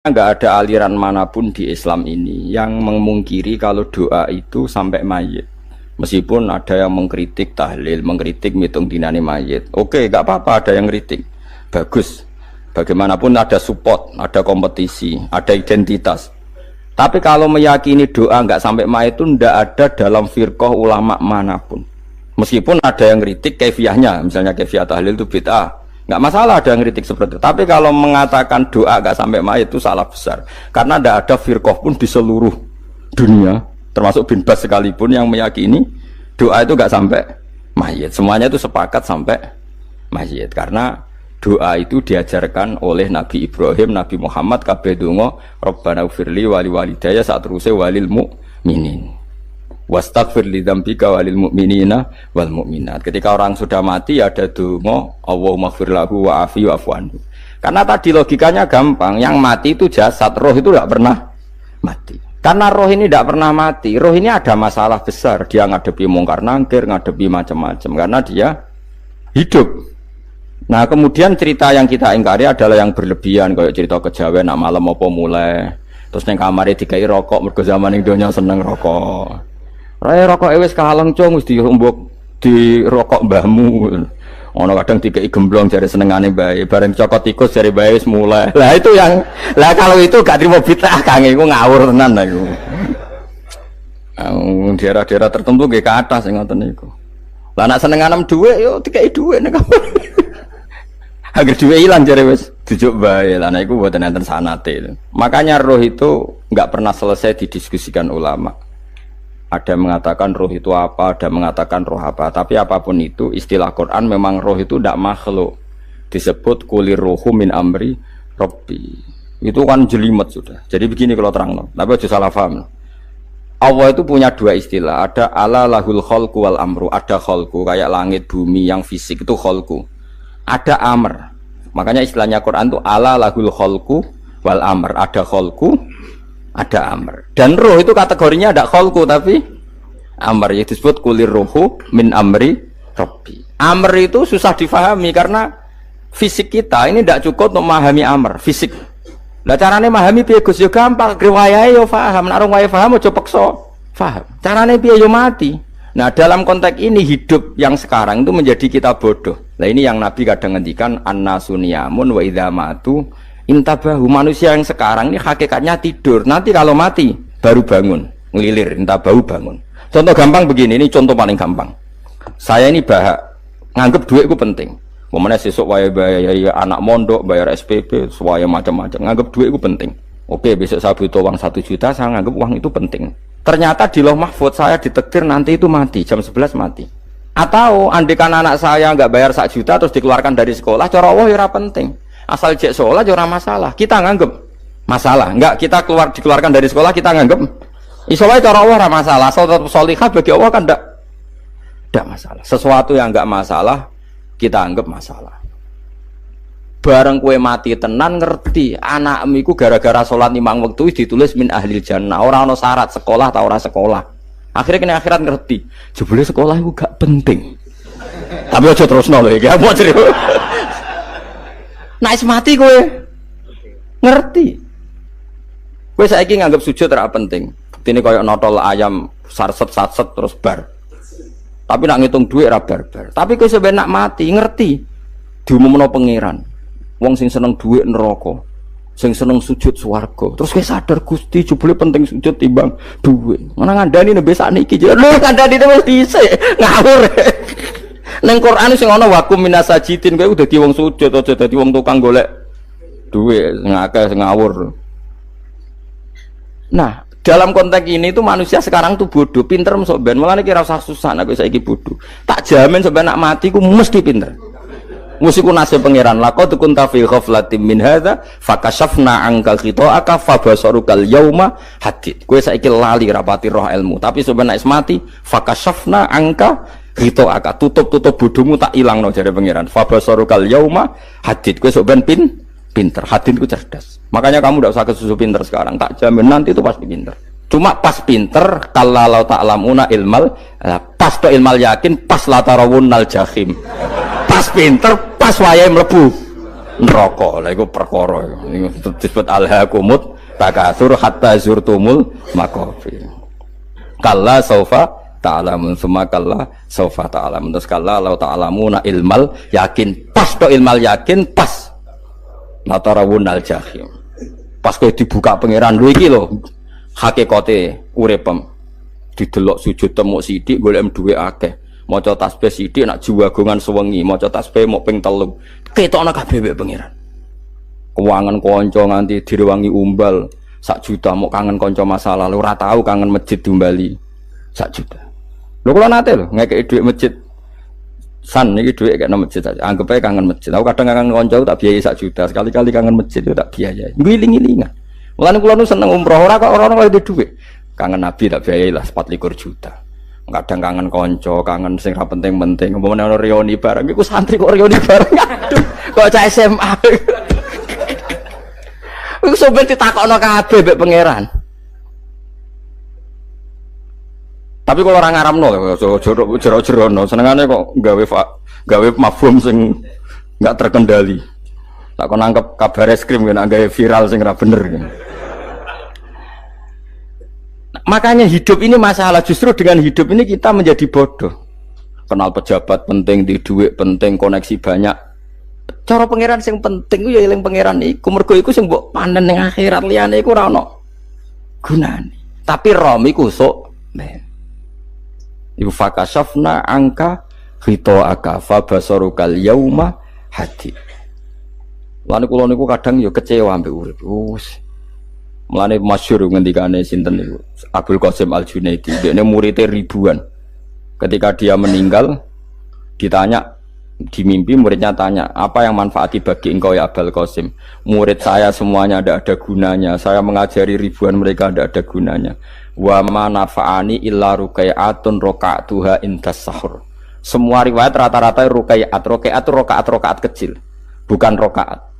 Nggak ada aliran manapun di Islam ini yang memungkiri kalau doa itu sampai mayit. Meskipun ada yang mengkritik tahlil, mengkritik mitung dinani mayit. Oke, nggak apa-apa ada yang kritik. Bagus. Bagaimanapun ada support, ada kompetisi, ada identitas. Tapi kalau meyakini doa nggak sampai mayit itu nggak ada dalam firqah ulama manapun. Meskipun ada yang kritik kefiahnya, misalnya kefiah tahlil itu bid'ah. Nggak masalah ada yang kritik seperti itu. Tapi kalau mengatakan doa nggak sampai mayit itu salah besar. Karena tidak ada firqah pun di seluruh dunia, termasuk bin Bas sekalipun yang meyakini doa itu nggak sampai mayit. Semuanya itu sepakat sampai mayit. Karena doa itu diajarkan oleh Nabi Ibrahim, Nabi Muhammad, kabeh donga Rabbana ufirli wali walidayya saat terusé walil mu'minin. Wastaghfir li dzambika walil mu'minina wal mu'minat. Ketika orang sudah mati ada donga Allahumma ighfir lahu wa afi wa'fu anhu. Karena tadi logikanya gampang, yang mati itu jasad, roh itu tidak pernah mati. Karena roh ini tidak pernah mati, roh ini ada masalah besar, dia ngadepi mungkar nangkir, ngadepi macam-macam karena dia hidup. Nah, kemudian cerita yang kita ingkari adalah yang berlebihan, kayak cerita kejawen nak malam apa mulai, terus neng kamare dikai rokok mergo zaman ning donya seneng rokok. Raya rokok wis kaleng cung wis dirombok di rokok mbahmu. Ono kadang dikei gemblong jare senengane bae, bareng cokot tikus jare bae wis mulai. Lah itu yang kalau itu gak trimo bid'ah Kang iku ngawur tenan lha iku. Daerah-daerah tertentu nggih ke atas sing ngoten niku. Lah nek senenganem dhuwit yo dikei dhuwit nek agar dhuwit ilang jare wis dijuk bae. Lah nek iku mboten enten sanate. Makanya roh itu enggak pernah selesai didiskusikan ulama. Ada yang mengatakan roh itu apa, ada yang mengatakan roh apa. Tapi apapun itu, istilah Quran memang roh itu tidak makhluk. Disebut kulir rohu min amri robbi. Itu kan jelimet sudah. Jadi begini kalau terang, tapi aja salah paham. Allah itu punya dua istilah. Ada ala lahul kholku wal amru. Ada kholku kayak langit bumi yang fisik itu kholku. Ada amr. Makanya istilahnya Quran itu ala lahul kholku wal amr. Ada kholku, ada amr. Dan roh itu kategorinya ada kholku tapi amr, yang disebut kulir rohu min amri robbi. Amr itu susah difahami karena fisik kita ini tidak cukup untuk memahami amr fisik. Lah carane memahami piye Gus? Ya gampang, riwayahe yo paham, nek ora paham aja peksa paham. Carane piye yo mati. Nah, dalam konteks ini hidup yang sekarang itu menjadi kita bodoh. Nah, ini yang Nabi kadang ngendikan annasuniyamun wa idza matu intabahu. Manusia yang sekarang ini hakikatnya tidur, nanti kalau mati baru bangun, ngelilir, intabahu bangun. Contoh gampang begini, ini contoh paling gampang. Saya ini nganggep duit itu penting. Momennya sesuk bayar anak mondok, bayar SPP, semuanya macam-macam. Nganggep duit itu penting. Oke, besok saya butuh uang 1 juta, saya nganggep uang itu penting. Ternyata di Lauh Mahfudz saya ditakdir nanti itu mati, jam 11 mati. Atau andikan anak saya nggak bayar 1 juta terus dikeluarkan dari sekolah, cara Allah ya penting. Asal cek sekolah jora masalah. Kita nganggep masalah. Enggak, kita dikeluarkan dari sekolah kita nganggep isolasi cara Allah ora masalah. Asal tetap sholihah bagi Allah kan enggak masalah. Sesuatu yang enggak masalah kita anggap masalah. Bareng kue mati tenan ngerti anakmu iku gara-gara salat 5 wektu ditulis min ahlil jannah. Ora ana syarat sekolah ta ora sekolah. Akhirnya kena akhirat ngerti. Jebule sekolah iku gak penting. Tapi aja terusno lho iki. Apa cerita? Nah, mati kowe ngerti. Kowe saiki nganggep sujud ora penting. Buktine koyo notol ayam sarset-sarset terus bar. Tapi nak ngitung duit ora bar-bar. Tapi kowe sampe nak mati ngerti diumumno pangeran. Wong sing seneng duit neraka, sing seneng sujud swarga. Terus kowe sadar Gusti jebule penting sujud timbang duit. Mana ngandani nembe sakniki. Lho ngandani wis dhisik. Ngawur. Neng Quran sing ana wakum minasajidin kowe dadi wong sujud aja dadi wong tukang golek duit ngakeh ngawur. Nah, dalam konteks ini tuh manusia sekarang tuh bodoh, pinter mosok ben. Mulane kira usah susah nek saiki bodoh. Tak jamin sampai nak mati ku mesti pinter. Mesti ku nasib pangeran laqad kunta fi ghaflatin min hadza fakashafna anka khita'aka fabasarukal yauma hadid. Kowe saiki lali rapati roh ilmu, tapi sampai nek mati fakashafna anka gitu akak tutup bodohmu tak ilang no jare pangeran. Fabasarukal yauma hadid. Kowe sok ben pinter. Hadid ku cerdas. Makanya kamu tidak usah kesusu pinter sekarang. Tak jamin nanti itu pasti pinter. Cuma pas pinter kalau ta'lamuna ilmal pas to ilmal yakin pas la tarawunnal jahim. Pas pinter pas wayahe mlebu neraka. Lha iku perkara iku disebut alhaqumut takatsur hatta zurtumul maqabir. Kalla saufa ta'lamun summa kalla saufa ta'lamun. Terus kalla law ta'lamuna ilmal yakin pas to ilmal yakin pas latarawunal jahim. Pas kowe dibuka pangeran lho iki lho hakikate uripem. Didelok sujud temuk sithik golek duwe akeh. Maca tasbih sithik nak jiwagongan sewengi, maca tasbih mok ping 3. Ketokno kabeh wek pangeran. Keuangan kanca nganti direwangi umbal 1 juta mok kangen kanca masa lalu ora tau kangen masjid diumbali 1 juta. Lho kula nate lho ngekeki dhuwit masjid. San niki dhuwit kena masjid aja. Anggap ae kangen masjid. Aku kadang kangen kanca tak biayai 1 juta, sekali-kali kangen masjid itu tak biayai. Ngiling-ngilingan. Mulane kula nu seneng umroh ora kok ora oleh dhuwit. Kangen Nabi tak biayai lah 24 juta. Kadang kangen kanca, kangen sing ra penting-penting. Umpamane ana reuni bareng iku santri kok reuni bareng. Aduh, kok cah SMA. Iku sampe ditakokno kabeh mbek pangeran. Tapi kalau orang ngaramno, jero-jerono, senengane kok gawe mafhum sing nggak terkendali. Tak kok nangkep kabar eskrim kan, gawe viral sing ra bener. Kan. Nah, makanya hidup ini masalah, justru dengan hidup ini kita menjadi bodoh. Kenal pejabat penting, di duit penting, koneksi banyak. Cara pangeran sing penting ku ya eling pangeran iku, mergo iku sing mbok panen ning akhirat, liyane iku ora ono gunane. Tapi rom iku sok men. Iku fakasafna angka ghita'aka fa basarukal yauma hadid. Lan kula niku kadang ya kecewa ambek urip. Mulane masyhur ngendikane sinten niku Abdul Qasim Al-Junaidi, dekne muridé ribuan. Ketika dia meninggal ditanya di mimpi, muridnya tanya, apa yang manfaati bagi engkau ya Abdul Qasim? Murid saya semuanya tidak ada gunanya, saya mengajari ribuan mereka tidak ada gunanya. Wa ma nafa'ani illa rukai'atun roka'atuha indas sahur. Semua riwayat rata-rata rukai'at itu rokaat kecil, bukan rokaat.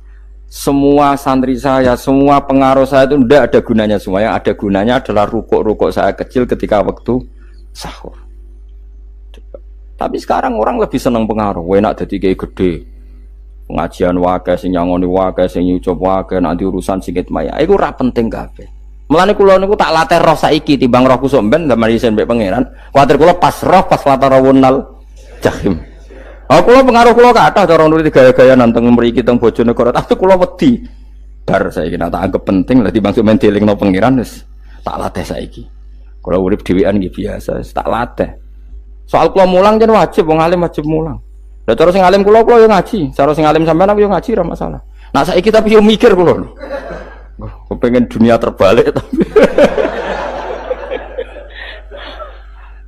Semua santri saya, semua pengaruh saya itu tidak ada gunanya semua. Yang ada gunanya adalah rukuk saya kecil ketika waktu sahur. Tapi sekarang orang lebih senang pengaruh. Enak jadi kayak gede. Pengajian wakai, sing nyangoni wakai, sing nyucup wakai, nanti urusan singkit maya. Itu ora penting kabeh. Mulane kula niku tak latih roh saiki timbang roh kusuk ben gambar isen mbek pangeran. Kuwatir kula pas roh pas latarawunal jahim. Kula pengaruh kula kathah cara nulis gaya-gaya nanteng mriki teng Bojonegoro, tapi kula wedi. Bar saiki tak anggap penting lah timbang sampeyan dielingno pangeran wis tak latih saiki. Kula urip dhewean nggih biasa, tak latih. Soal kula mulang jan wajib, wong alim wajib mulang. Lah cara sing alim kula yo ngaji, cara sing alim sampean aku yo ngaji ora masalah. Nah saiki tapi yo mikir kula. Kepengen dunia terbalik tapi.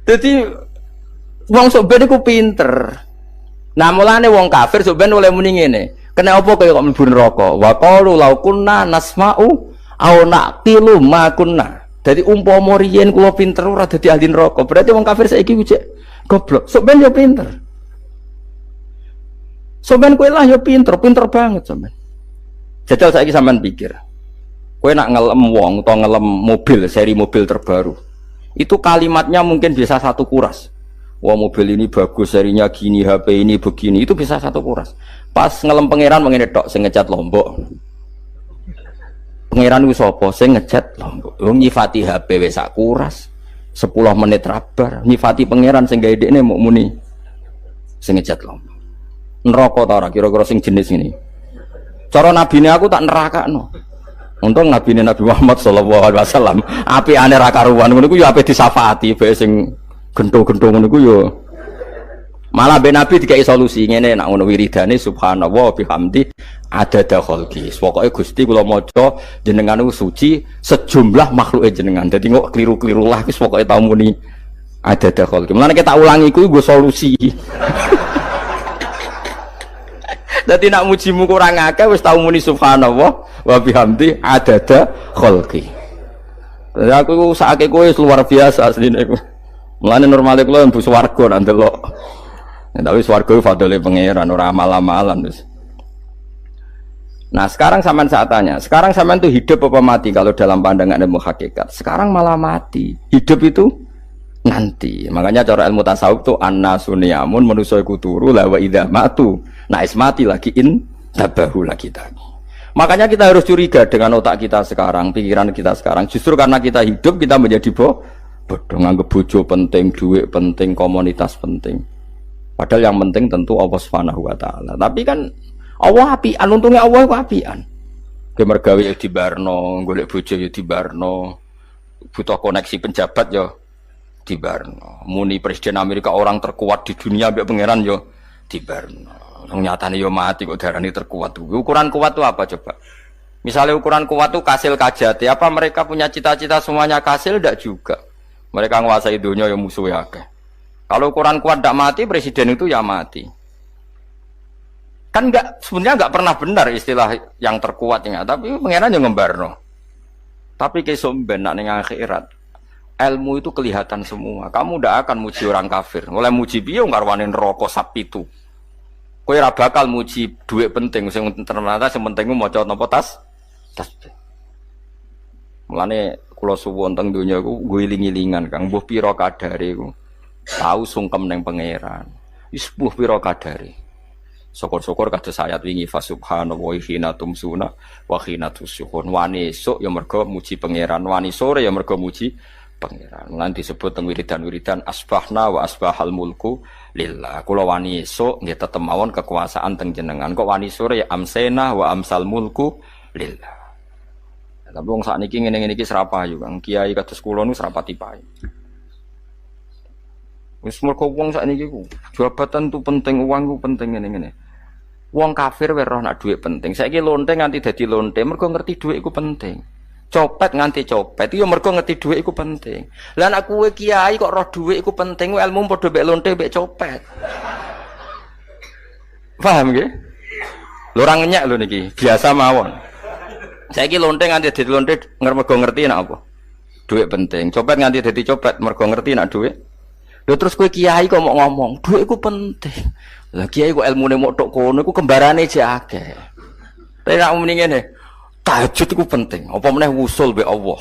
Jadi wong sok ben iku pinter. Nah mulane wong kafir sok ben oleh muni ngene. Kena apa kaya kok mlebu neraka? Wa qalu law kunna nasma'u aw naqilu ma kunna. Dadi umpama riyen kula pinter ora dadi ahli neraka. Berarti wong kafir saiki wujek goblok. Sok ben yo pinter. Sok ben kowe lah yo pinter banget sok ben. Jajal saiki sampean pikir. Kowe nak ngelem wong atau ngelem mobil, seri mobil terbaru. Itu kalimatnya mungkin bisa 1 kuras. Wah mobil ini bagus, serinya gini, HP ini begini, itu bisa 1 kuras. Pas ngelem pangeran mengene tok sing ngecat Lombok. Pangeran ku sapa sing ngecat Lombok? Wong nyifati HP wis sak kuras. 10 menit rabar, nyifati pangeran sing gawe dekne muk muni sing ngecat Lombok. Neraka ta ora kira-kira sing jenis ini. Cara nabine aku tak nerakakno. Untung nabine Nabi Muhammad sallallahu alaihi wasallam apikane ra karuan ngono iku ya ape disafaati bae sing gento-gento ngono iku ya. Malah ben Nabi dikai solusi ngene nek ngono wiridane subhanallah bihamdi adada khalqi. Pokoke Gusti kula maca jenengan niku suci sejumlah makhluke jenengan. Dadi kok kliru-kliru lah wis pokoke tau muni adada khalqi. Mulane kita ulangi iku nggo solusi. Dadi nak mujimu kurang akeh wis tau muni subhanallah wa bihamdi adada khalqi. Dadi aku sakake kowe luar biasa asline iku. Mulane normale kula mlebu swarga nang delok. Tapi swarga fadhole pangeran ora amal-amalan wis. Nah, sekarang sampean saat tanya, sekarang sampean tuh hidup apa mati kalau dalam pandangan ilmu hakikat? Sekarang malah mati. Hidup itu nanti. Makanya cara ilmu tasawuf tuh annasu niyamun manusa iku turu la wa idza matu. Nah, is mati lagi Tabahu lagi tadi. Makanya kita harus curiga dengan otak kita sekarang, pikiran kita sekarang. Justru karena kita hidup, kita menjadi bodoh. Nganggep bojo penting, duit penting, komunitas penting. Padahal yang penting tentu Allah Subhanahu wa taala. Tapi kan Allah apian, untungnya Allah itu apian. Ge mergawe ya dibarno, golek bojo ya dibarno. Butuh koneksi penjabat ya dibarno. Muni presiden Amerika orang terkuat di dunia mbek pangeran ya dibarno. Nyatane yo mati kok darani terkuat. Ukuran kuat itu apa coba? Misalnya ukuran kuat itu kasil kajati. Apa mereka punya cita-cita semuanya kasil? Tidak juga. Mereka menguasai dunia yang musuhnya akeh. Kalau ukuran kuat tidak mati, presiden itu ya mati. Kan enggak, sebenarnya enggak pernah benar istilah yang terkuatnya. Tapi pengenan yang ngembarno. Tapi kesomben nak ning akhirat. Ilmu itu kelihatan semua. Kamu tidak akan muji orang kafir. Oleh muji piye ngarwane neraka sapi itu. Kowe ora bakal muji duit penting, sing ternyata sing penting ku maca napa tas. Mulane kula suwun teng donya iku ngiling-ilingan Kang, mbuh pira kadare iku. Tau sungkem ning pangeran. Wis mbuh pira kadare. Syukur-syukur kados ayat wingi fa subhanallahi hina tumsuna wa hina tusyuhun. Wani esuk ya mergo muji pangeran, wani sore ya mergo muji pangeran. Lan disebut teng wiridan-wiridan asbahna wa asbahal mulku lillah. Kula wani esuk nggih tetep mawon kekuasaan teng jenengan. Kok wani sore ya amsena wa amsal mulku lillah. Tapi wong sakniki ngene-ngene iki serapayu Kang. Kiai kados kula niku serapati payu. Wis mergo wong sakniki ku jabatan tu penting, uang ku penting ngene-ngene. Wong kafir wae roh nak dhuwit penting. Saiki lonte nganti dadi lonte mergo ngerti dhuwit iku penting. Copet nganti copet itu ya mergo ngerti dhuwit iku penting. Lah nek kowe kiai kok roh dhuwit iku penting, ilmu padha mek lonte mek copet. Paham nggih? Lho ora ngenyek lho niki, biasa mawon. Saiki lonte nganti dadi lonte mergo ngerti nek apa? Dhuwit penting. Copet nganti dadi copet mergo ngerti nek dhuwit. Lho terus kowe kiai kok mau ngomong, dhuwit iku penting. Lah kiai kok ilmune mok tok kono iku kembarane jek akeh. Tapi nek muni ngene, tahajud itu penting. Apa meneh wusul be Allah.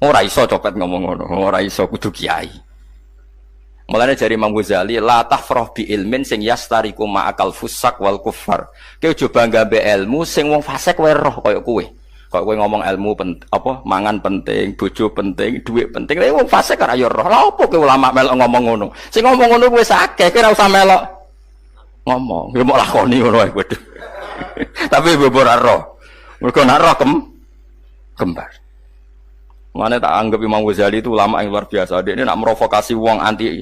Ora iso copet ngomong ngono, ora iso kudu kiai. Mulane jari Imam Ghazali, la tahfrah bi ilmin sing yastariku ma'akal fusak wal kufar. Kowe coba nggambe ilmu sing wong fasik wae roh kaya kowe. Kaya kowe ngomong ilmu apa mangan penting, bojo penting, dhuwit penting. Lah wong fasik ora ya roh. Lah opo kowe ulama melok ngomong ngono? Sing ngomong ngono wis akeh, kowe ora usah melok ngomong. Ya mok lakoni ngono wae kudu. Tapi ora roh. Mereka nak kembar. Mana tak anggap Imam Ghazali itu ulama yang luar biasa. Dia ini nak merovokasi uang anti.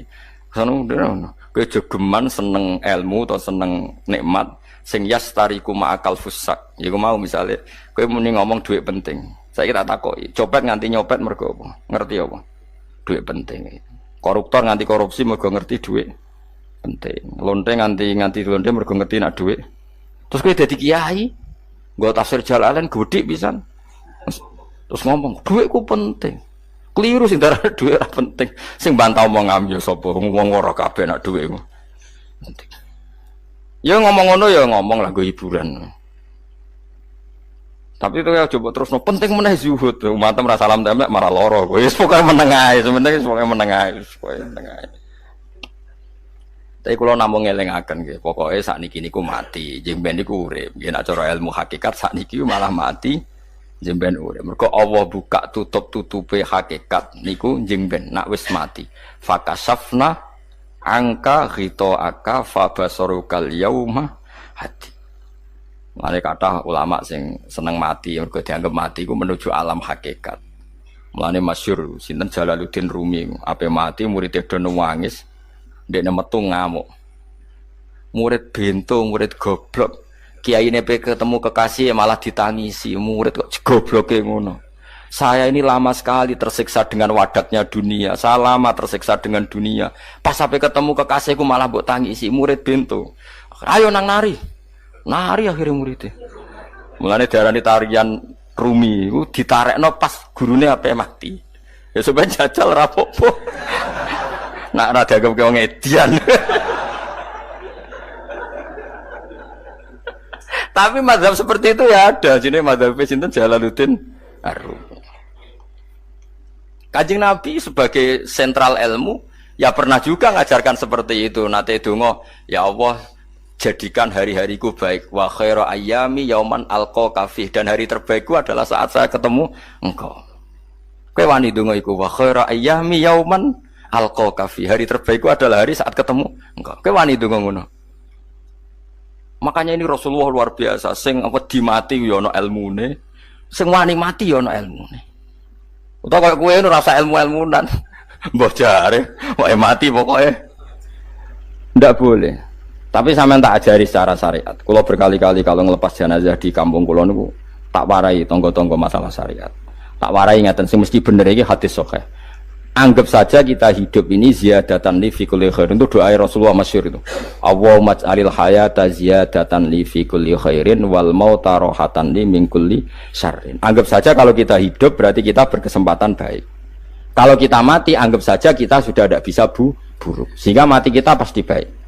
Kejegeman seneng ilmu atau seneng nikmat. Sing yastariku ma'akal fusak. Ya aku mau misalnya. Kau muni ngomong duit penting. Saya kira takoi. Copet nganti nyopet mereka apa? Ngerti apa? Duit penting. Koruptor nganti korupsi mereka ngerti duit penting. Lonte nganti lonte mereka ngerti nak duit. Terus kau jadi kiai. Gak tafsir Jalalain gede pisan. Terus ngomong, duitku penting. Keliru sing darah duit ora penting. Sing bantah omong ngambil sapa wong ora kabeh nak duitku. Penting. Ya ngomong ngono ya ngomong lah go hiburan. Tapi itu ya coba terus no penting meneh zuhud. Umatem ra salam templek marah loro. Wis pokoke meneng ae, sementing pokoke meneng ae, pokoke meneng ae. Tapi kalau namung ngelingaken nggih, pokoke sakniki niku mati, jemben niku urip. Nggih nek cara ilmu hakikat sakniki malah mati, jemben urip. Mergo Allah buka tutup-tutupe hakikat niku jemben nak wis mati. Fakasafna angka ghitaaka fabasarukal yauma hadi. Mane kathah ulama sing seneng mati mergo dianggap mati iku menuju alam hakikat. Mulane masyhur sinten Jalaluddin Rumi, ape mati murid do nangis. Ndekne metu ngamuk. Murid bento, murid goblok. Kiai nepe ketemu kekasih malah ditangisi. Murid kok gobloke ngono. Saya ini lama sekali tersiksa dengan wadatnya dunia. Saya lama tersiksa dengan dunia. Pas sampai ketemu kekasihku malah mbok tangisi. Murid bento. Ayo nang nari. Nari akhirnya muridnya. Mulane diarani tarian Rumi. Ditarekno pas gurune ape mati. Ya sampeyan jajal ra apa-apa. Nak ra dianggap wong edian. Tapi mazhab seperti itu ya ada. Sini mazhab sinten Jalaluddin Ar-Rumi. Kanjeng Nabi sebagai sentral ilmu ya pernah juga ngajarkan seperti itu. Nate donga, ya Allah, jadikan hari-hariku baik. Wa khairu ayyami yauman alqa kafih, dan hari terbaikku adalah saat saya ketemu engkau. Kowe wani donga iku wa khairu ayyami yauman alqa kafih. Hari terbaikku adalah hari saat ketemu engkau. Kowe wani donga ngono. Makanya ini Rasulullah luar biasa, sing apa dimati ya ana ilmune, sing wani mati ya ana ilmune. Utawa kowe ora rasa ilmu-ilmunan. Mbah jare, wae mati pokoknya. Ndak boleh. Tapi sampean tak ajari secara syariat. Kulo berkali-kali kalau ngelepas jenazah di kampung kulo niku tak warai tonggo-tonggo masalah syariat. Tak warai ngaten sing mesti bener iki hadis sahih. Anggap saja kita hidup ini ziyadatan li fi kulli khair. Itu doa Rasulullah masyhur itu. Allahumma ij'alil hayata ziyadatan li fi kulli khairin wal mauta rahatan li min kulli syarrin. Anggap saja kalau kita hidup berarti kita berkesempatan baik. Kalau kita mati anggap saja kita sudah tidak bisa buruk. Sehingga mati kita pasti baik.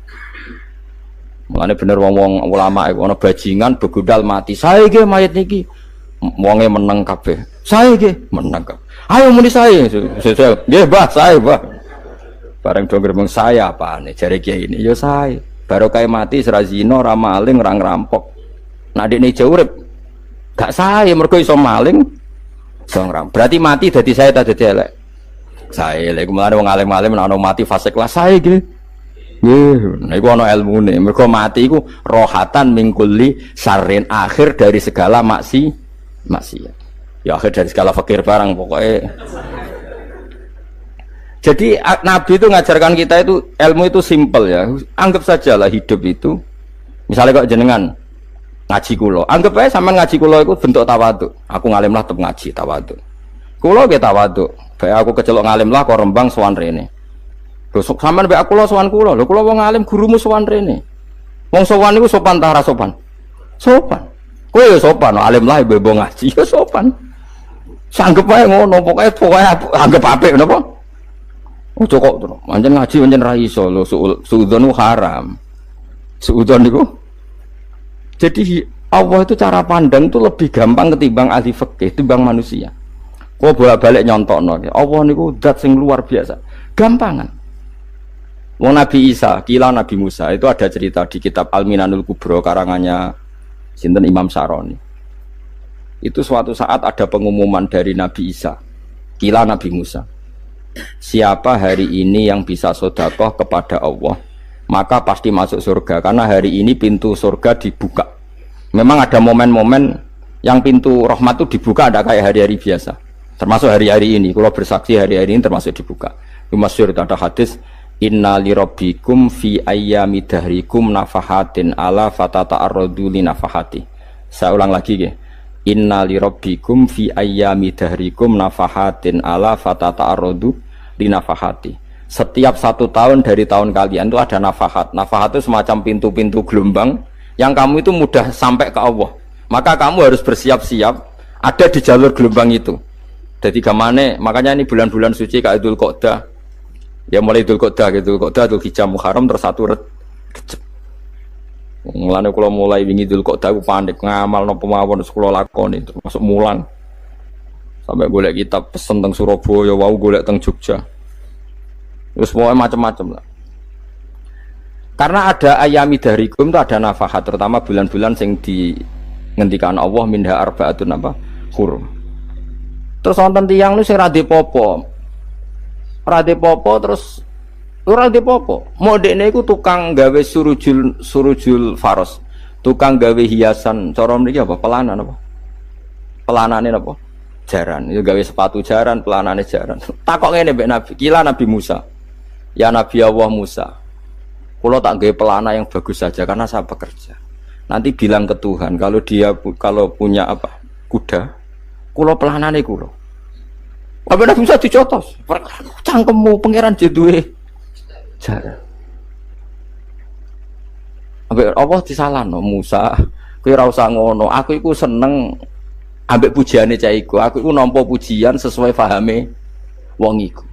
Mulane bener wong-wong ulama iku ana bajingan begudal mati. Sae ge mayit niki. Wonge meneng kabeh. Sae ge meneng kabeh. Ayo muni sae. Nggih, Mbah, sae, Mbah. Bareng do gremeng saya apane jare kiai ini. Ya sae. Barokah mati ora zina, ora maling, ora ngrampok. Nek dekne ijo urip gak sae mergo iso maling, iso ngrampok. Berarti mati dadi sae ta dadi elek. Sae lek mulane wong alim-alim nek ana mati fasik lah sae ge. Nah, itu ada ilmune. Mereka mati itu rohatan mingkuli syarrin, akhir dari segala maksiat. Ya akhir dari segala fakir barang pokoknya. Jadi Nabi itu ngajarkan kita itu ilmu itu simpel ya. Anggap saja lah hidup itu. Misalnya kok jenengan ngaji kulo, anggap aja sama ngaji kulo itu bentuk tawaduk. Aku ngalim lah tetap ngaji tawaduk. Kulo ge tawaduk. Baik aku kecelok ngalim lah kok rembang sowan rene. Sampeyan mbek aku lho sowan kula. Lho kula wong alim gurumu sowan rene. Wong sowan niku sopan ta ora sopan? Sopan. Kowe ya sopan, alim lah ibu ngaji ya sopan. Sanggep wae ngono, pokoke anggap apik napa? Ojo kok terus. Pancen ngaji pancen ra iso lho, suudzon haram. Suudzon niku. Jadi Allah itu cara pandang itu lebih gampang ketimbang ahli fikih, ketimbang manusia. Kok bolak-balik nyontokno. Allah niku zat sing luar biasa. Gampangan. Wong Nabi Isa, kila Nabi Musa itu ada cerita di kitab Al-Minanul Kubro karangannya sinten Imam Saroni. Itu suatu saat ada pengumuman dari Nabi Isa, kila Nabi Musa. Siapa hari ini yang bisa sedekah kepada Allah, maka pasti masuk surga karena hari ini pintu surga dibuka. Memang ada momen-momen yang pintu rahmat itu dibuka, ada kayak hari-hari biasa. Termasuk hari-hari ini, kalau bersaksi hari-hari ini termasuk dibuka. Itu masyhur ada hadis inna li rabbikum fi ayyami dahrikum nafahatin ala fatata'arradu li nafahati. Saya ulang lagi ya. Inna li rabbikum fi ayyami dahrikum nafahatin ala fatata'arradu li nafahati. Setiap 1 tahun dari tahun kalian itu ada nafahat. Nafahat itu semacam pintu-pintu gelombang yang kamu itu mudah sampai ke Allah. Maka kamu harus bersiap-siap ada di jalur gelombang itu. Jadi gamane, makanya ini bulan-bulan suci kayak Dzul Qa'dah. Ya mulai Dzul Qa'dah gitu, Dzul Hijjah Muharram terus 1 Rejab. Mulane kula mulai wingi Dzul Qa'dah aku panik ngamal napa mawon kula lakoni termasuk mulang. Sampai golek kitab pesen teng Surabaya, wau golek teng Jogja. Terus pokoknya macam-macam lah. Karena ada ayami darikum itu ada nafahat, terutama bulan-bulan sing di ngendikan Allah minha arbaatun apa? Hurum. Terus wonten tiyang lu sing ra popo. Rade popo terus ora de popo. Modekne iku tukang gawe surujul faros. Tukang gawe hiasan, cara mriki apa? Pelanan apa? Pelanane apa? Jaran. Itu gawe sepatu jaran, pelanane jaran. Takok ngene mbek Nabi, kila Nabi Musa. Ya Nabi Allah Musa. Kula tak gawe pelana yang bagus saja karena saya bekerja. Nanti bilang ke Tuhan kalau punya apa? Kuda. Kula pelanane kula. Apa Nabi Musa dicotos? Cangkemmu pangeran jeduwe jaran. Apa disalahno Musa? Kowe ora usah ngono. Aku iku seneng ambek pujiane cah iku. Aku iku nampa pujian sesuai pahame wong iku.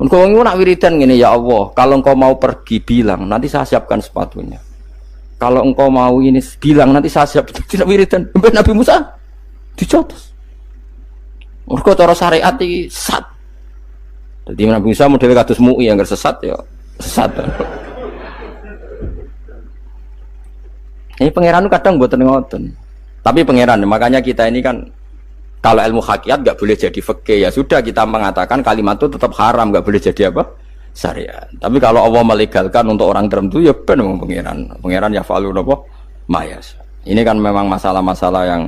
Engko wong iku nak wiridan ngene, ya Allah, kalau engkau mau pergi bilang, nanti saya siapkan sepatunya. Kalau engkau mau ini bilang, nanti saya siap. Tidak wiridan. Ambek Nabi Musa dicotos. Mergo cara syariat iki sesat. Dadi Nabi Musa modele kados MUI yang sesat ya sesat. Ini pangeran kadang mboten ngoten. Tapi pangeran, makanya kita ini kan kalau ilmu hakikat nggak boleh jadi fikih, ya sudah kita mengatakan kalimat itu tetap haram, nggak boleh jadi apa? Syariat. Tapi kalau Allah melegalkan untuk orang tertentu, ya benar pangeran. Pangeran ya falu nopo mayas. Ini kan memang masalah-masalah yang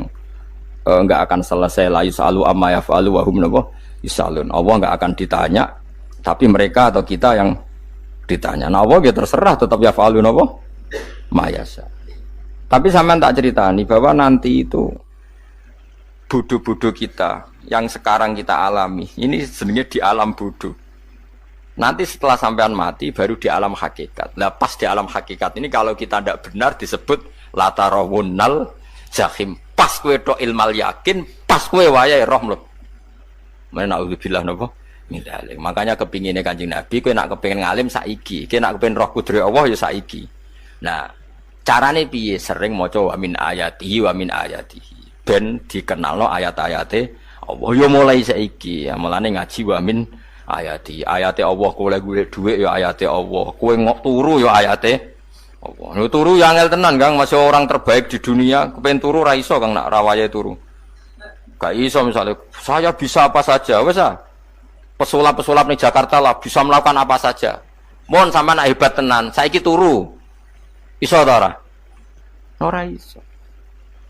nggak akan selesai. La yusalu amma yafalu wa hum nopo yusalun. Allah nggak akan ditanya, tapi mereka atau kita yang ditanya. Nah, Allah ya terserah tetap ya falu nopo mayas. Tapi sampean tak ceritani bahwa nanti itu bodoh-bodoh kita yang sekarang kita alami ini sebenarnya di alam bodoh. Nanti setelah sampean mati baru di alam hakikat. Nah pas di alam hakikat ini kalau kita tidak benar disebut latarawunnal jahim. Pas kue do ilmal yakin, pas kue wayai roh loh. Mana naudzubillah nopo mindalik. Makanya kepinginnya Kanjeng Nabi, kue nak kepingin ngalim saiki, kue nak kepingin roh kudri Allah ya saiki. Nah carane piye? Sering maca wa min ayatihi wa min ayatihi. Ben dikenalno ayat-ayate Allah ya mulai saiki. Ya mulane ngaji wa min ayati. Ayate Allah kowe golek dhuwit ya ayate Allah. Kowe ngok turu ya ayate Allah. Lho turu ya angel tenan Kang, masih orang terbaik di dunia, kepen turu ra iso Kang nak rawaye turu. Gak iso misalnya saya bisa apa saja wis ah. Pesulap-pesulap ning Jakarta lah bisa melakukan apa saja. Mohon sampean hebat tenan, saiki turu. Iso ta ora? Ora iso.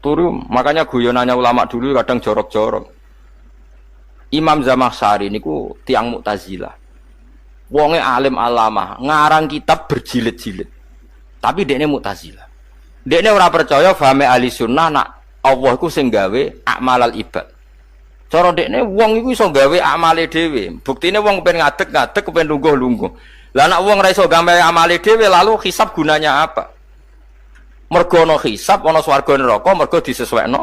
Turu, makanya guyonannya ulama dulu kadang jorok-jorok. Imam Zamakhsyari niku tiang Mu'tazilah. Wonge alim alamah, ngarang kitab berjilid-jilid. Tapi dekne Mu'tazilah. Dekne ora percaya fahame ahli sunnah nak Allah iku sing gawe akmalal ibad. Cara dekne wong iku iso gawe amale dhewe. Buktine wong kepen ngadeg-ngadeg, kepen lungguh-lungguh. Lah nek wong ora iso gawe amale dhewe lalu hisab gunanya apa? Mergo ana hisab ana swarga neraka mergo disesuaikno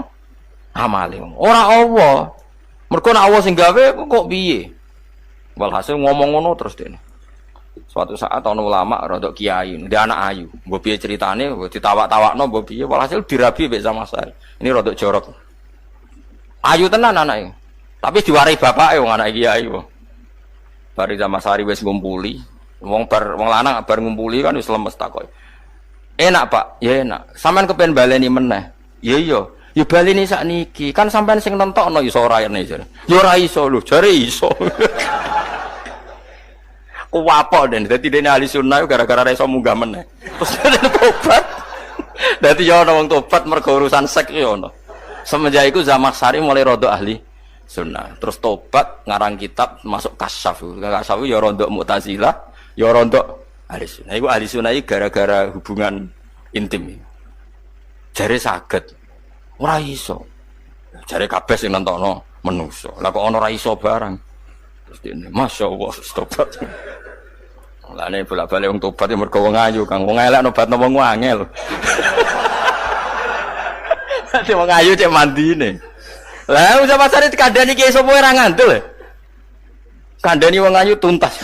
amale. Ora Allah. Mergo nek Allah sing gawe kok piye? Walhasil ngomong ngono terus dene. Suatu saat ana ulama rodok kiai, ndek anak ayu. Mbok piye critane, mbok ditawak-tawakno mbok piye, walhasil dirabi mek sama saya. Ini rodok jorok. Ayu tenan anake. Tapi diwarai bapake wong anak kiai kok. Bari Zamasari wis ngumpuli. Wong lanang bar ngumpuli kan wis lemes takoki. Enak Pak, ya enak. Sampean kepen baleni meneh. Ya iya. Ya baleni sakniki. Kan sampean sing nentokno iso ora rene jare. Ya ora iso lho, jare iso. Kuwapok den. Dadi dene ahli sunnah gara-gara ora iso munggah meneh. Terus tobat. Dadi ya ana wong tobat mergo urusan seks ya ono. Semenjak iku Zamakhsyari mulai rodok ahli sunnah. Terus tobat ngarang kitab masuk kasyaf. Kasyaf ya rodok Mu'tazilah, ya rodok ahli sunnah. Iku ahli sunnah iki gara-gara hubungan intim. Jare saged. Ora iso. Jare kabeh sing nentokno menungso. Lah kok ana ora iso barang. Terus dene masyaallah tobat. Lah nek bolak-balik wong tobat ya mergo wong ayu, Kang. Wong elek nobatno wong angel. Dadi wong ayu cek mandine. Lah usah pasare dikandani ki sapa ora ngandel. Kandani wong ayu tuntas.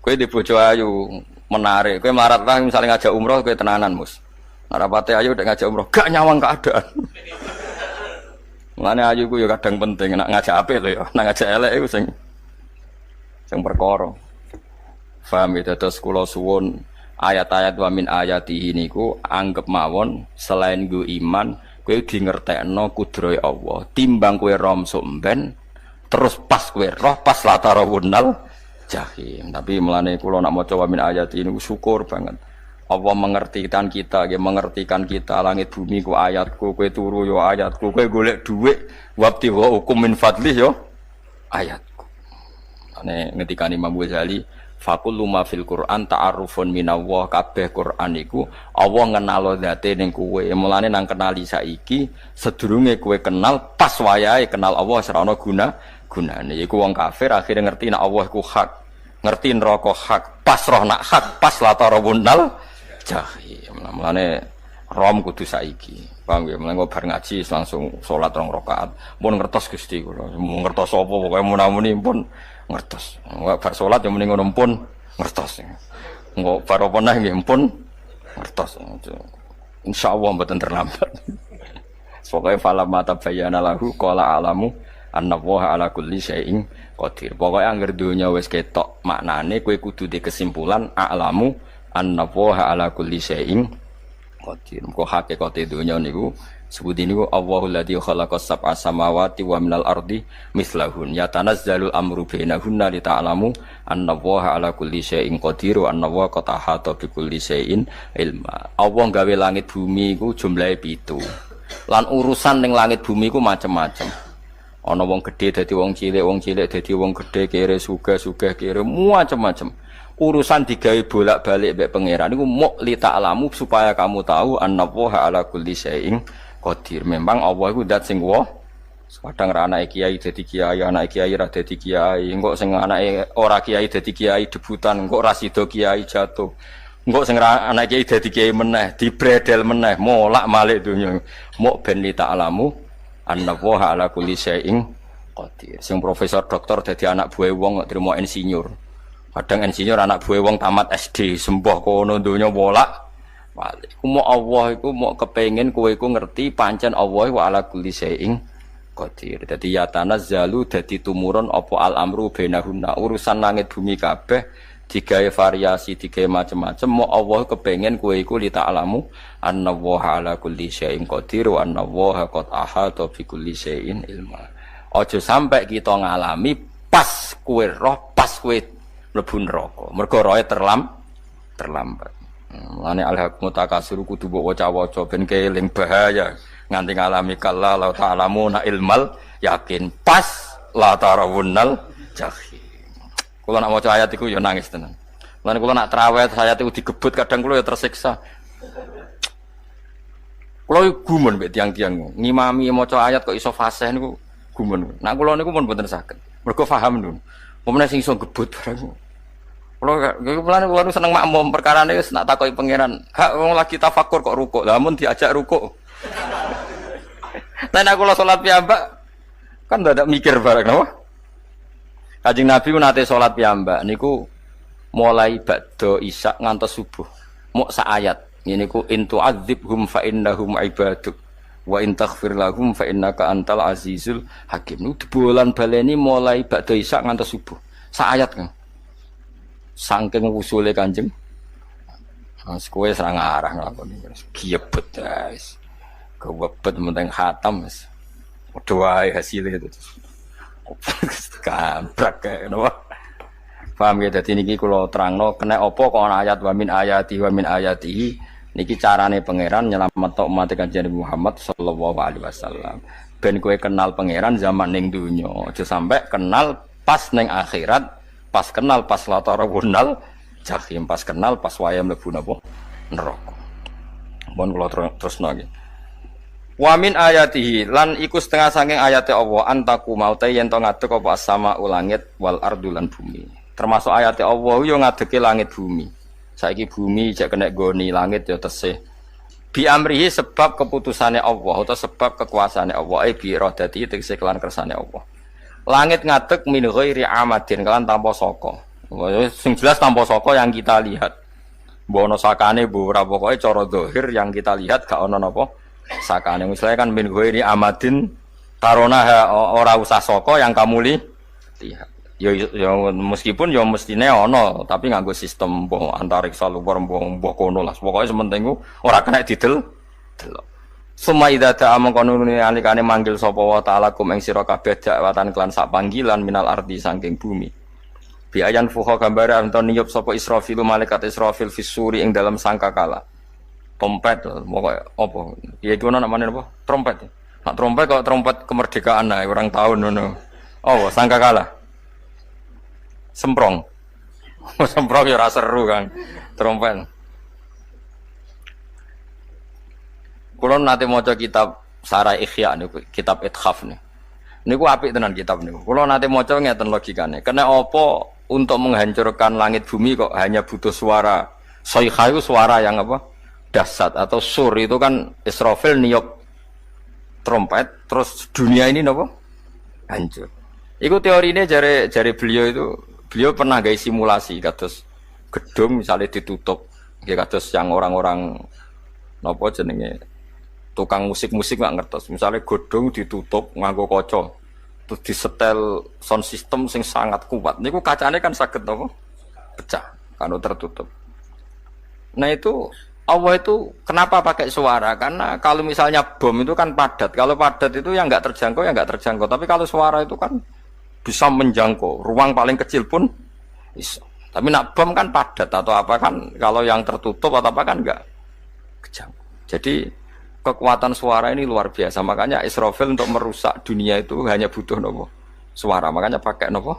Kowe di bojo ayu menarik, kowe melarat lah misalnya ngajak umroh kowe tenanan mus. Narapate ayu udah ngajak umroh, gak nyawang keadaan. Mulane ayu ku ya kadang penting, nak ngajak apik lho ya, nak ngajak elek iku sing perkara. Paham ya, terus kula suwun ayat-ayat wa min ayatihi niku anggap mawon selain go iman, kowe di ngertekno kudrohe Allah. Timbang kowe rom somben terus pas kowe roh pas latarawunnal jahim. Tapi mulane kula nak maca wa min ayatihi niku syukur banget. Allah mengertikan kita, dia mengertikan kita. Langit bumi ku ayatku, kowe turu yo ayatku, kowe golek dhuwit wabti wa hukum min fadlih yo ayatku. Ane ngendikane Imam Ghazali, faqul ma fil Qur'an ta'arufun minallah, kabeh Qur'an iku Allah ngenalo zate ning kowe. Mulane nang kenali saiki sedurunge kowe kenal pas wayahe kenal Allah ora ana gunane. Iku wong kafir akhire ngerti nek Allah iku hak, ngerti neraka hak, pas roh nak hak, pas latarawunnal jahim. Mulane rom kudu saiki. Paham ya? Mulane bar ngaji langsung salat 2 rakaat. Mun ngertos Gusti kula. Mun ngertos apa pokoke munamuni pun ngertos. Enggak bar salat yo muni ngono pun ngertos. Engko bar apa neh nggih pun ngertos. Insyaallah mboten terlambat. Pokoke fala mata bayana lahu qala alamu annallaha ala kulli syai'in qadir. Pokoke anggere donya wis ketok maknane kowe kudu di kesimpulan alamu annallaha ala kulli syai'in qadir. Kok hakikate dunya niku sebut niku Allahul ladzi khalaqas sab'a samawati wa minal ardi mislahun yatanazzalul amru bainahunna li ta'lamu annallaha ala kulli syai'in qadir wa annallaha qad ahata bi kulli syai'in ilma. Allah gawe langit bumi iku jumlahe 7. Lan urusan ning langit bumi iku macam-macam. Ana wong gedhe dadi wong cilik dadi wong gedhe, kere sugih kere macam-macam. Urusan digawe bolak-balik mbek pangeran niku muk li ta'lamu supaya kamu tahu annallaha ala kulli syai'in qadir. Memang Allah iku zat sing kadang ra anake kiai dadi kiai, anake kiai ra dadi kiai, engko sing anake ora kiai dadi kiai debutan, engko ra sida kiai jatuh. Engko sing ra anake kiai dadi kiai meneh, dibredel meneh, molak-malik donya. Muk ben li ta'lamu annallaha ala kulli syai'in qadir. Sing profesor doktor dadi anak buah wong kok trimo insinyur. Kadang insinyur anak buah wong tamat SD, sembah kono donya bolak. Iku mau Allah iku mau kepengin kowe iku ngerti pancen Allah wa ala kulli syai'in qadir. Dadi ya tanazzalu dadi tumurun apa al amru bainahunna. Urusan langit bumi kabeh digawe variasi, digawe macam-macam. Mau Allah kepengin kowe iku li ta'lamu annallaha ala kulli syai'in qadir wa annallaha qad ahata bi kulli syai'in ilma. Aja sampai kita ngalami pas kowe roh, pas kowe mlebu neraka. Mergo roe terlambat. Lane al-haqqu takasur kudu mbok waca-waca ben keling bahaya nganti ngalami kala la ta'lamuna ilmal yakin pas la tarawunnal jahim. Kula nak maca ayat iku ya nangis tenan. Lan kula nak traweh ayat iku digebut kadang kula ya tersiksa. Kula gumun mbek tiang-tiang ngimami maca ayat kok iso fasih niku gumun. Nak kula niku pun mboten saged. Mergo paham lho. Pemene sing iso gebut barang. Kula seneng makmum perkarane wis nak takoki pangeran. Hak wong lagi tafakur kok rukuk. Lah mun diajak rukuk. Nek kula salat piyambak kan ndak mikir bareng napa? Kanjeng Nabi ku nate salat piyambak niku mulai ba'da isya ngantos subuh. Mok sak ayat. Ngene ku in tu'adzibhum fa innahum ibaduk wa in taghfir lahum fa innaka antal azizul hakim. Niku dibolan baleni mulai ba'da isya ngantos subuh. Sak ayat kan. Saking usule Kanjeng Mas kowe serang arah nglakoni giebet guys. Kewebet menteng khatam wis. Padha wae hasile itu. Kamprak kae napa. Paham ya dadi niki kula terangno kena apa kok ana ayat wa min ayatihi niki carane pangeran nyelametno umat Kanjeng Muhammad sallallahu alaihi wasallam. Ben kowe kenal pangeran zaman ning donya, aja sampai kenal pas ning akhirat. Pas kenal pas latarawunal jahim, pas kenal pas waya mlebu napa neraka. Mun kula terusno iki. Wa min ayatihi lan iku setengah saking ayate Allah antaku maute yen to ngadeg apa sama ulangit wal ardu lan bumi. Termasuk ayate Allah yo ngadege langit bumi. Saiki bumi jek kena goni langit yo tesih. Bi amrihi sebab keputusane Allah atau sebab kekuasaane Allah bi iradati tegese kelan kersane Allah. Langit ngadeg min ghairi amadin kan tanpa saka. Sing jelas tanpa saka yang kita lihat. Mbok ana sakane mbok ora pokoke cara zahir yang kita lihat gak ana napa sakane. Misalnya kan min ghairi amadin tarona ora usah saka yang kamu lihat. Ya meskipun ya mestine ana tapi nganggo sistem mbok antariksa luar mbok kono lah. Pokoke sementing ora kena didel delok. Suma idza ta'a mangkonune alikane manggil sapa wa ta'ala kum ing sira kabeh dakwatan kelan sak panggilan minal ardi saking bumi. Bi ayan fuha gambare anton niyup sapa Israfil malaikat Israfil fisuri ing dalam sangkakala. Trompet pokoke apa? Ya iku ana namane apa? Trompet. Nak trompet kok trompet kemerdekaan ae orang tahun ngono. Oh, sangkakala. Semprong. Semprong ya ora seru kan. Trompet. Kulo nate maca kitab Sarah Ikhya niku, kitab Ithaf niku. Niku apik tenan kitab niku. Kulo nate maca ngeten logikane. Kena apa untuk menghancurkan langit bumi kok hanya butuh suara. Sayha itu suara yang apa? Dahsyat atau sur itu kan Israfil niup trompet terus dunia ini napa? Hancur. Iku teorine jare beliau itu, beliau pernah gawe simulasi kados gedung misalnya ditutup. Nggih kados yang orang-orang napa jenenge tukang musik-musik nggak ngertos. Misalnya godong ditutup nganggo kaca, terus disetel sound system sing sangat kuat. Niku kacane kan saged apa? Pecah, kalau tertutup. Nah itu Allah itu kenapa pakai suara? Karena kalau misalnya bom itu kan padat. Kalau padat itu yang nggak terjangkau, yang nggak terjangkau. Tapi kalau suara itu kan bisa menjangkau. Ruang paling kecil pun bisa. Tapi nak bom kan padat atau apa kan? Kalau yang tertutup atau apa kan nggak kejangkau. Jadi kekuatan suara ini luar biasa. Makanya Israfil untuk merusak dunia itu hanya butuh nopo suara. Makanya pakai nopo,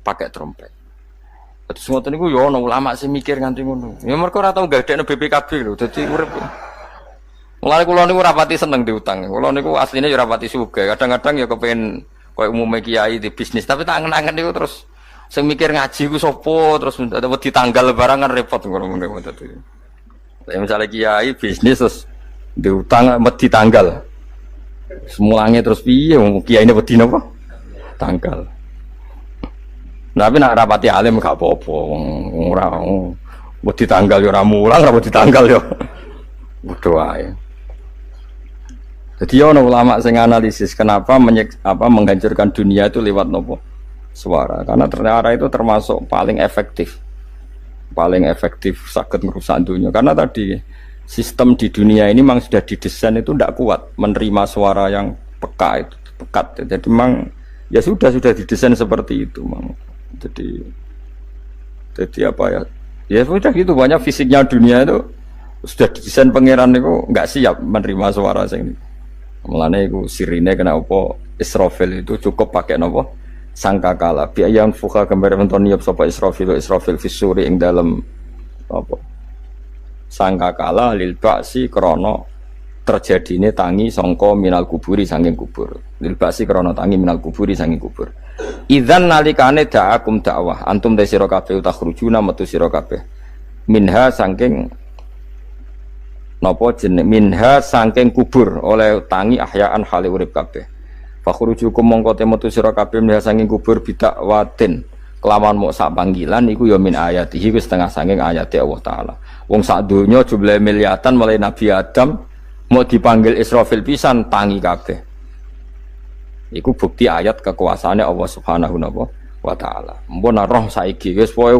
pakai trompet. Terus ngoten niku yo ana ulama sing mikir nganti ngono. Ya mergo ora tau gagdekne BPKB lho. Dadi urip. Mulane kula niku rapati seneng diutang. Kula niku asline yo rapati sugih. Kadang-kadang ya kepengin koyo umume kiai di bisnis, tapi tak angen-angen niku terus sing mikir ngaji ku sapa terus wedi tanggal barang kan repot ngono-ngono dadi. Lah misale kiai bisnis terus diutang wedi tanggal. Semulange terus piye wong kiyaine wedi napa? Tanggal. Tapi nak rapati alim gak apa-apa, ora wedi tanggal yo ora mulang, ora wedi tanggal yo bodho wae. Jadi ono ulama sing analisis kenapa menghancurkan dunia itu lewat nopo? Suara. Karena ternyata itu termasuk paling efektif. Paling efektif sakit merusak dunia. Karena tadi sistem di dunia ini memang sudah didesain itu tidak kuat menerima suara yang peka itu, pekat. Jadi memang ya sudah didesain seperti itu, memang. Jadi apa ya? Ya sudah gitu, banyak fisiknya dunia itu sudah didesain pangeran itu nggak siap menerima suara sing. Mulane iku sirine kena apa Israfil itu cukup pakai napa sangkakala. Bi ayam fuka gambar menton niap sapa Israfil fisuri ing dalam apa sangkakala lil ba'si krana terjadine tangi sangka minal kuburi saking kubur. Lil ba'si krana tangi minal kuburi saking kubur. Idzan nalikane da'akum dakwah antum te sira kabeh takhrujuna metu sira kabeh minha saking napa jeneng minha saking kubur oleh tangi ahyaan hale urip kabeh fakhrujukum mongko te metu sira kabeh minha saking kubur bidakwatin kelawan mok sak panggilan iku ya min ayatihi wis setengah saking ayate Allah taala wong sak donya jumlah miliatan mulai Nabi Adam mau dipanggil Israfil pisan tangi kabeh. Iku bukti ayat kekuasaannya Allah Subhanahu wa taala. Mumpun roh saiki wis pokoke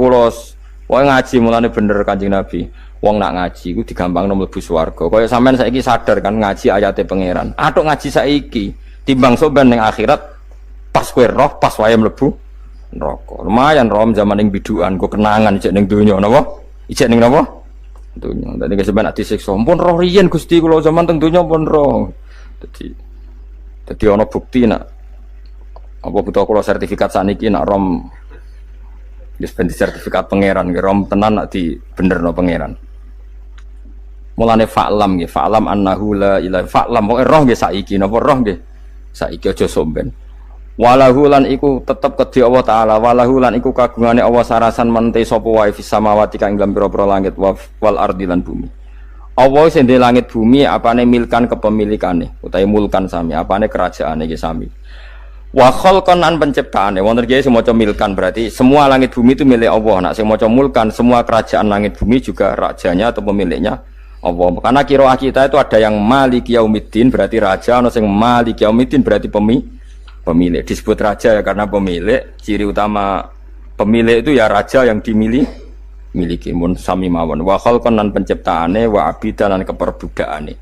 kula ngaji mulane bener Kanjeng Nabi. Wong nak ngaji iku digampangno mlebu swarga. Kaya sampean saiki sadar kan ngaji ayate pangeran. Atuk ngaji saiki timbang soban ning akhirat pas kowe roh pas wae mlebu neraka. Lumayan rom zaman ning bidukan kok kenangan ijek ning donya napa? Ijek ning napa? Donya. Dadi keseban ati siksa. Mumpun roh riyen Gusti kula zaman teng donya pun roh. Jadi ono bukti nak apa butuh kalau sertifikat saniki nak rom dispensi sertifikat pangeran rom tenan nak di bener no pangeran. Mulane fa'lam nggih fa'lam annahu la ilaha fa'lam kok roh nggih saiki napa roh nggih saiki aja somben. Walahu lan iku tetep kedhi Allah taala walahu lan iku kagungane Allah sarasan mente sapa wae fis samawati kang ing pira-pira langit wal ardi lan bumi. Allah sing di langit bumi apane milkan kepemilikane utawi mulkan sami apane kerajaane iki sami wa khalqan an penciptaane wonten iki semoco milkan berarti semua langit bumi itu milik Allah nak sing maca mulkan semua kerajaan langit bumi juga rajanya atau pemiliknya Allah karena qiraah kita itu ada yang maliki yaumiddin berarti raja ana sing maliki yaumiddin berarti pemilik disebut raja ya karena pemilik ciri utama pemilik itu ya raja yang dimiliki miliki mun sami mawon wa khalqan lan penciptaane wa abidan lan keperbudakane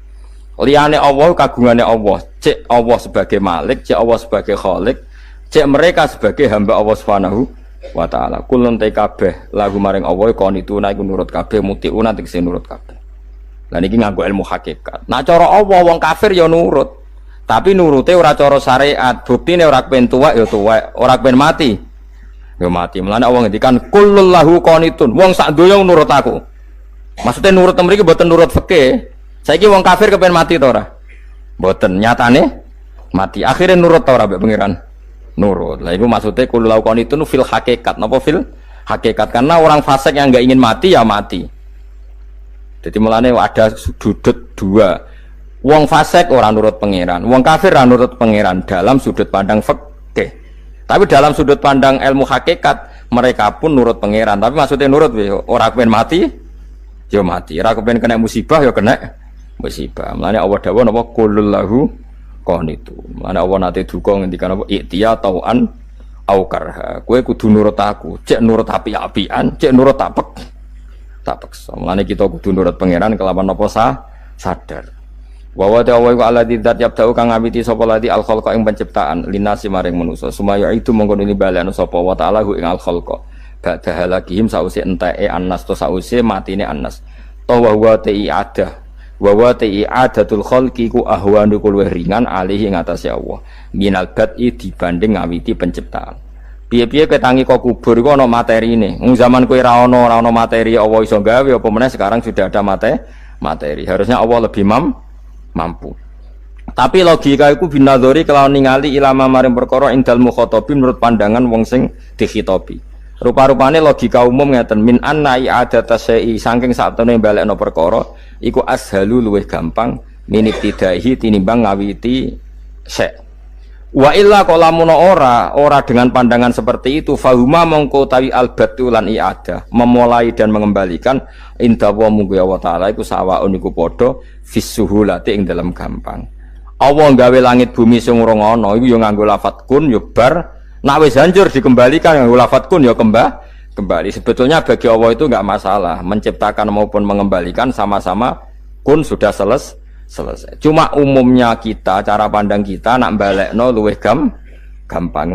liyane Allah kagungane Allah cek Allah sebagai malik cek Allah sebagai khalik cek mereka sebagai hamba Allah Subhanahu wa taala kulun te kabeh lagu maring Allah kon itu iku nurut kabeh mutiuna tegese nurut kabeh lan iki nganggo ilmu hakikat nah cara Allah wong kafir ya nurut tapi nurute ora cara syariat buktine ora kepen tuwek ya tuwek ora kepen mati ya mati. Mulane Allah ngendikan kullul lahu qanitun. Wong sak donya nurut aku. Maksudnya nurut mriki mboten nurut fikih. Saiki wong kafir kepen mati ta ora? Mboten, nyatane mati. Akhire nurut ta ora mbek pangeran? Nurut. Lah iku maksudnya kullul lahu qanitun fil hakikat. Napa fil hakikat? Karena orang fasik yang enggak ingin mati ya mati. Jadi mulane ada sudut dua. Wong fasik ora nurut pangeran, wong kafir ora nurut pangeran dalam sudut pandang fikih. Tapi dalam sudut pandang ilmu hakikat mereka pun nurut pangeran. Tapi maksudnya nurut orang kepen mati, ya mati. Orang kepen kena musibah, ya kena musibah. Mulanya Allah dawuh napa qulul lahu qanitu. Mulanya Allah nate duka ngendikan apa iktiya tau'an au karha. Kowe kudu nurut aku. Cek nurut api-apian, cek nurut apek. tak peksa. Mulane kita kudu nurut pangeran kelawan apa sadar. Wa wa ta'ala iku alladzi dzat yabda'u kang ngawiti sapa lati al khalqa ing penciptaan linasi maring manusa sumaya itu mongko nuli balekno sapa wa ta'ala ing al khalqa ba'da halakihim sause enteke annas to sause matine annas to wa wa ta'i adatul khalqi ku ahwanu luwih ringan alihi ing atase Allah minal bad'i dibanding ngawiti penciptaan. Piye-piye ketangi kok kubur iku ana materine. Wong zaman kowe ra ana materi Allah iso gawe apa meneh sekarang sudah ada materi. Harusnya Allah lebih mampu. Tapi logika iku binadzori kelawan ningali ilama maring perkara indal mukhatabin menurut pandangan wong sing dikhitobi. Rupa-rupane logika umum ngeten min anna i'adata syai'i saking saktemene balekno perkara iku ashalu luwih gampang minibtidaihi tinimbang ngawiti syai'. Wa illa qalamuna ora dengan pandangan seperti itu fahuma mongko tawi albatu lan i'adah memulai dan mengembalikan inda wa munggu ya wa taala iku sawaun iku padha fisuhulati ing dalam gampang. Allah gawe langit bumi sing urung ana iku ya nganggo lafat kun ya bar nek wis hancur dikembalikan nganggo lafat kun ya kembali. Sebetulnya bagi Allah itu enggak masalah menciptakan maupun mengembalikan sama-sama kun sudah selesai. Cuma umumnya kita cara pandang kita nak balekno luwih gampang.